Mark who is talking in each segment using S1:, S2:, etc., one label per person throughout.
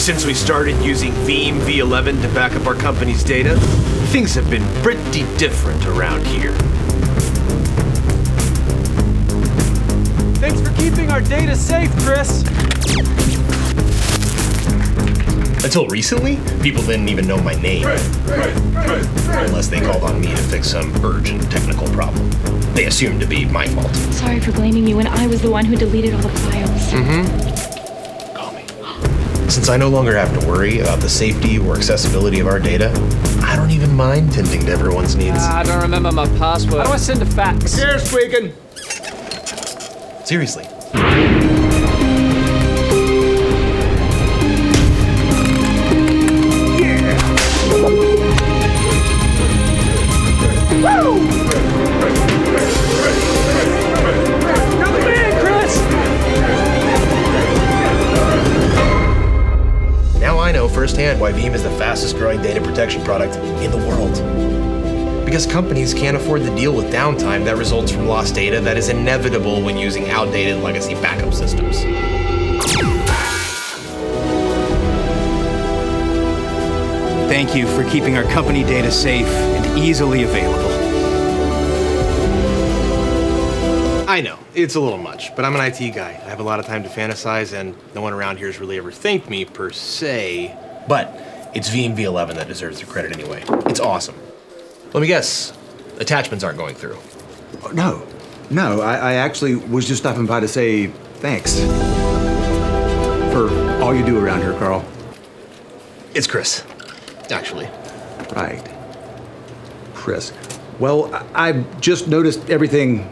S1: Since we started using Veeam V11 to back up our company's data, things have been pretty different around here.
S2: Thanks for keeping our data safe, Chris.
S3: Until recently, people didn't even know my name. Unless they called on me to fix some urgent technical problem. They assumed to be my fault.
S4: Sorry for blaming you when I was the one who deleted all the files.
S3: Call me. Since I no longer have to worry about the safety or accessibility of our data, I don't even mind tending to everyone's needs.
S2: I don't remember my password. How do I send a fax?
S5: Here's Tweakin'.
S3: Seriously. Now I know firsthand why Veeam is the fastest growing data protection product in the world. Because companies can't afford to deal with downtime that results from lost data that is inevitable when using outdated legacy backup systems.
S6: Thank you for keeping our company data safe and easily available.
S3: I know, it's a little much, but I'm an IT guy. I have a lot of time to fantasize, and no one around here has really ever thanked me, per se. But it's Veeam V11 that deserves the credit anyway. It's awesome. Let me guess, attachments aren't going through.
S5: No, I actually was just stopping by to say thanks for all you do around here, Carl.
S3: It's Chris, actually.
S5: Right. Chris. Well, I've just noticed everything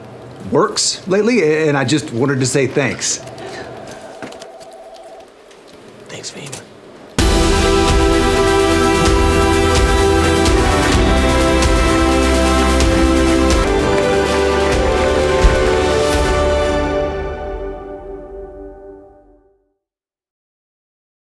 S5: works lately, and I just wanted to say thanks.
S3: Thanks, Veeam.